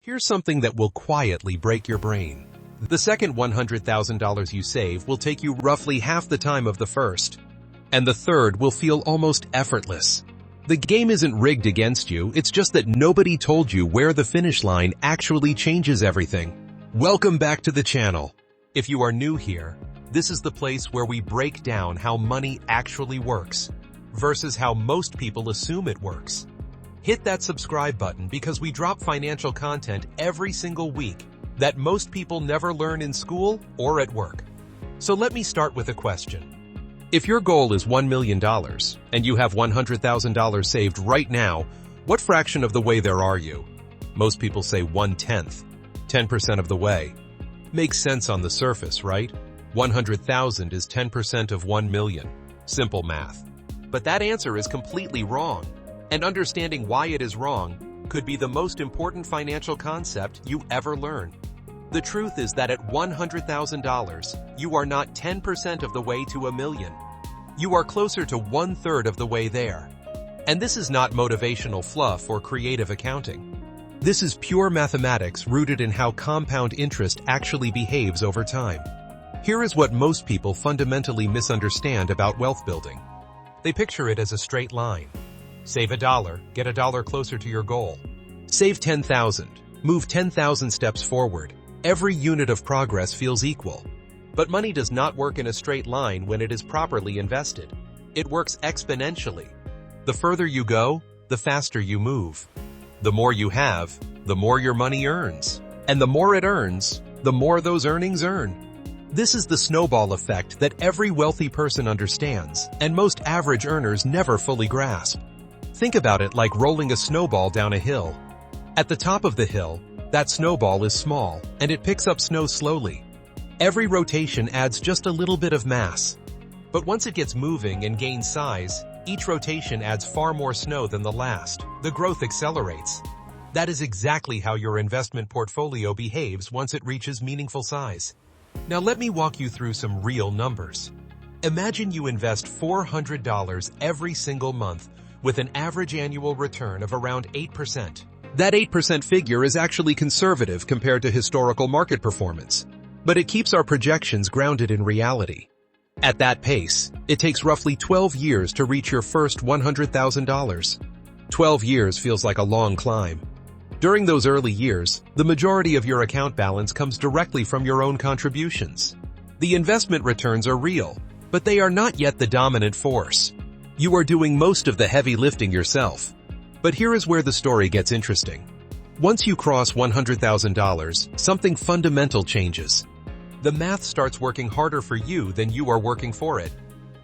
Here's something that will quietly break your brain. The second $100,000 you save will take you roughly half the time of the first, and the third will feel almost effortless. The game isn't rigged against you, it's just that nobody told you where the finish line actually changes everything. Welcome back to the channel. If you are new here, this is the place where we break down how money actually works versus how most people assume it works. Hit that subscribe button because we drop financial content every single week that most people never learn in school or at work. So let me start with a question. If your goal is $1 million and you have $100,000 saved right now, what fraction of the way there are you? Most people say 1/10, 10% of the way. Makes sense on the surface, right? 100,000 is 10% of 1 million. Simple math. But that answer is completely wrong. And understanding why it is wrong could be the most important financial concept you ever learn. The truth is that at $100,000, you are not 10% of the way to $1 million. You are closer to 1/3 of the way there. And this is not motivational fluff or creative accounting. This is pure mathematics rooted in how compound interest actually behaves over time. Here is what most people fundamentally misunderstand about wealth building. They picture it as a straight line. Save $1, get $1 closer to your goal. Save 10,000, move 10,000 steps forward. Every unit of progress feels equal. But money does not work in a straight line when it is properly invested. It works exponentially. The further you go, the faster you move. The more you have, the more your money earns. And the more it earns, the more those earnings earn. This is the snowball effect that every wealthy person understands, and most average earners never fully grasp. Think about it like rolling a snowball down a hill. At the top of the hill, that snowball is small, and it picks up snow slowly. Every rotation adds just a little bit of mass. But once it gets moving and gains size, each rotation adds far more snow than the last. The growth accelerates. That is exactly how your investment portfolio behaves once it reaches meaningful size. Now let me walk you through some real numbers. Imagine you invest $400 every single month with an average annual return of around 8%. That 8% figure is actually conservative compared to historical market performance, but it keeps our projections grounded in reality. At that pace, it takes roughly 12 years to reach your first $100,000. 12 years feels like a long climb. During those early years, the majority of your account balance comes directly from your own contributions. The investment returns are real, but they are not yet the dominant force. You are doing most of the heavy lifting yourself. But here is where the story gets interesting. Once you cross $100,000, something fundamental changes. The math starts working harder for you than you are working for it.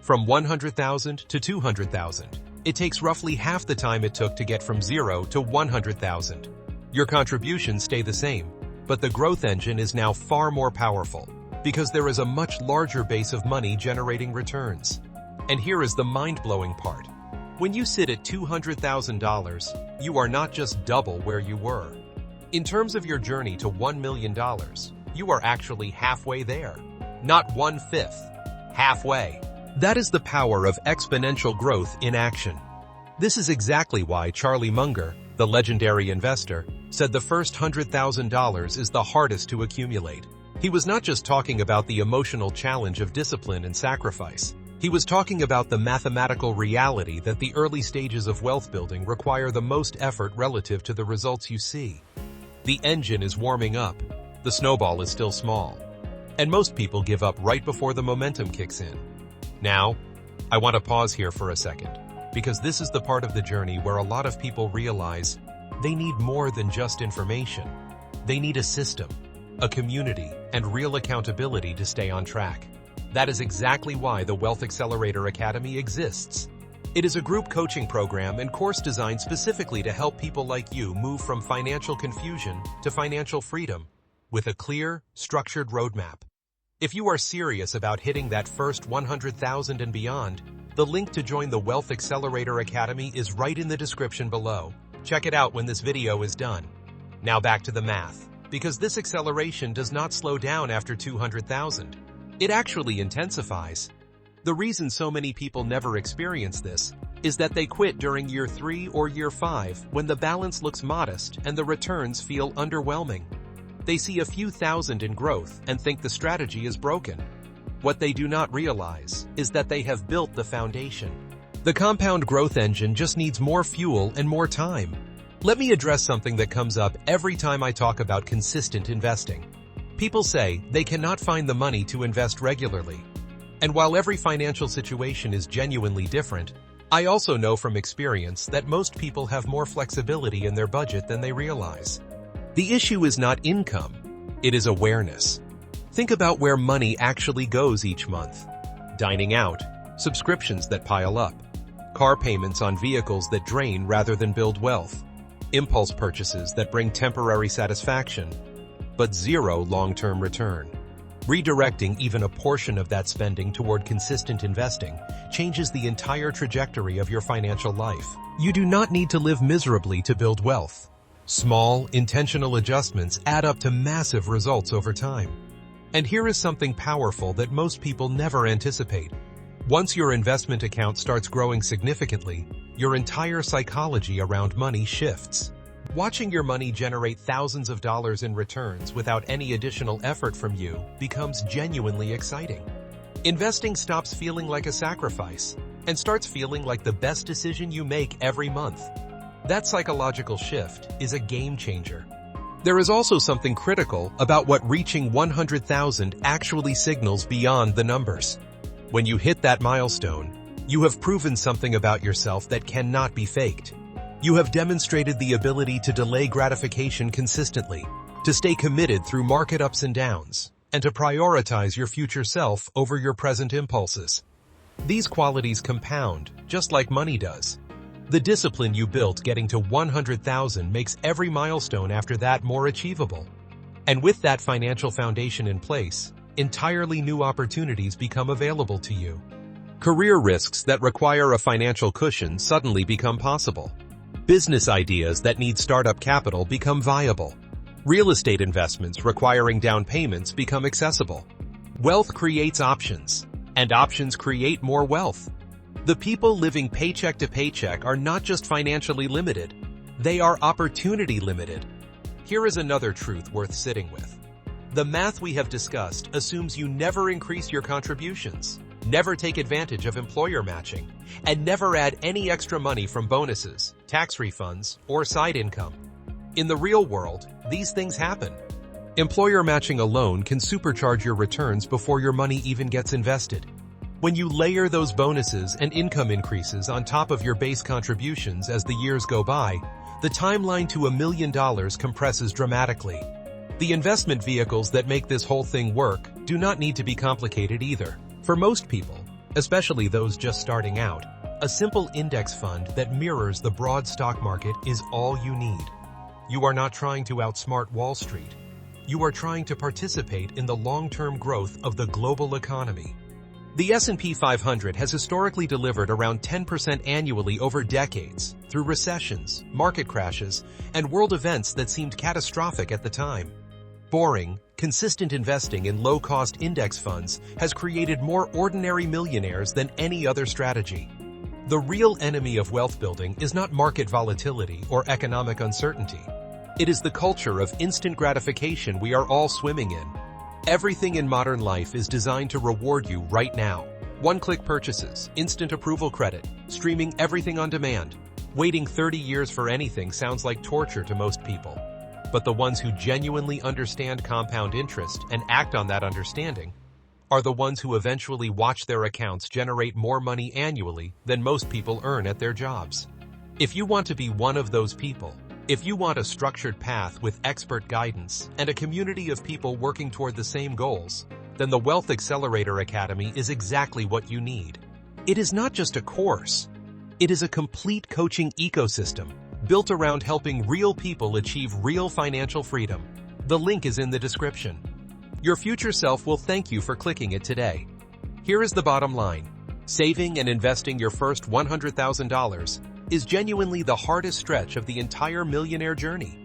From $100,000 to $200,000, it takes roughly half the time it took to get from 0 to $100,000. Your contributions stay the same, but the growth engine is now far more powerful because there is a much larger base of money generating returns. And here is the mind-blowing part. When you sit at $200,000, you are not just double where you were. In terms of your journey to $1 million, you are actually halfway there. Not 1/5, halfway. That is the power of exponential growth in action. This is exactly why Charlie Munger, the legendary investor, said the first $100,000 is the hardest to accumulate. He was not just talking about the emotional challenge of discipline and sacrifice. He was talking about the mathematical reality that the early stages of wealth building require the most effort relative to the results you see. The engine is warming up. The snowball is still small. And most people give up right before the momentum kicks in. Now, I want to pause here for a second, because this is the part of the journey where a lot of people realize they need more than just information. They need a system, a community, and real accountability to stay on track. That is exactly why the Wealth Accelerator Academy exists. It is a group coaching program and course designed specifically to help people like you move from financial confusion to financial freedom with a clear, structured roadmap. If you are serious about hitting that first $100,000 and beyond, the link to join the Wealth Accelerator Academy is right in the description below. Check it out when this video is done. Now back to the math, because this acceleration does not slow down after 200,000. It actually intensifies. The reason so many people never experience this is that they quit during year 3 or year 5 when the balance looks modest and the returns feel underwhelming. They see a few thousand in growth and think the strategy is broken. What they do not realize is that they have built the foundation. The compound growth engine just needs more fuel and more time. Let me address something that comes up every time I talk about consistent investing. People say they cannot find the money to invest regularly. And while every financial situation is genuinely different, I also know from experience that most people have more flexibility in their budget than they realize. The issue is not income, it is awareness. Think about where money actually goes each month. Dining out, subscriptions that pile up, car payments on vehicles that drain rather than build wealth, impulse purchases that bring temporary satisfaction, but zero long-term return. Redirecting even a portion of that spending toward consistent investing changes the entire trajectory of your financial life. You do not need to live miserably to build wealth. Small, intentional adjustments add up to massive results over time. And here is something powerful that most people never anticipate. Once your investment account starts growing significantly, your entire psychology around money shifts. Watching your money generate thousands of dollars in returns without any additional effort from you becomes genuinely exciting. Investing stops feeling like a sacrifice and starts feeling like the best decision you make every month. That psychological shift is a game changer. There is also something critical about what reaching 100,000 actually signals beyond the numbers. When you hit that milestone, you have proven something about yourself that cannot be faked. You have demonstrated the ability to delay gratification consistently, to stay committed through market ups and downs, and to prioritize your future self over your present impulses. These qualities compound, just like money does. The discipline you built getting to 100,000 makes every milestone after that more achievable. And with that financial foundation in place, entirely new opportunities become available to you. Career risks that require a financial cushion suddenly become possible. Business ideas that need startup capital become viable. Real estate investments requiring down payments become accessible. Wealth creates options, and options create more wealth. The people living paycheck to paycheck are not just financially limited, they are opportunity limited. Here is another truth worth sitting with. The math we have discussed assumes you never increase your contributions, never take advantage of employer matching, and never add any extra money from bonuses, tax refunds, or side income. In the real world, these things happen. Employer matching alone can supercharge your returns before your money even gets invested. When you layer those bonuses and income increases on top of your base contributions as the years go by, the timeline to $1 million compresses dramatically. The investment vehicles that make this whole thing work do not need to be complicated either. For most people, especially those just starting out, a simple index fund that mirrors the broad stock market is all you need. You are not trying to outsmart Wall Street. You are trying to participate in the long-term growth of the global economy. The S&P 500 has historically delivered around 10% annually over decades through recessions, market crashes, and world events that seemed catastrophic at the time. Boring, consistent investing in low-cost index funds has created more ordinary millionaires than any other strategy. The real enemy of wealth building is not market volatility or economic uncertainty. It is the culture of instant gratification we are all swimming in. Everything in modern life is designed to reward you right now. One-click purchases, instant approval credit, streaming everything on demand. Waiting 30 years for anything sounds like torture to most people. But the ones who genuinely understand compound interest and act on that understanding are the ones who eventually watch their accounts generate more money annually than most people earn at their jobs. If you want to be one of those people, if you want a structured path with expert guidance and a community of people working toward the same goals, then the Wealth Accelerator Academy is exactly what you need. It is not just a course. It is a complete coaching ecosystem built around helping real people achieve real financial freedom. The link is in the description. Your future self will thank you for clicking it today. Here is the bottom line. Saving and investing your first $100,000 is genuinely the hardest stretch of the entire millionaire journey.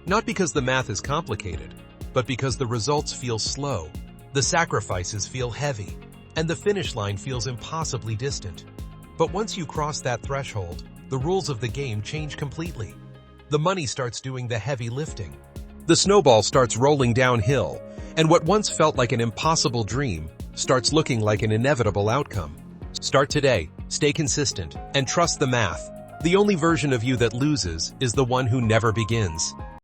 Not because the math is complicated, but because the results feel slow, the sacrifices feel heavy, and the finish line feels impossibly distant. But once you cross that threshold, the rules of the game change completely. The money starts doing the heavy lifting. The snowball starts rolling downhill, and what once felt like an impossible dream starts looking like an inevitable outcome. Start today, stay consistent, and trust the math. The only version of you that loses is the one who never begins.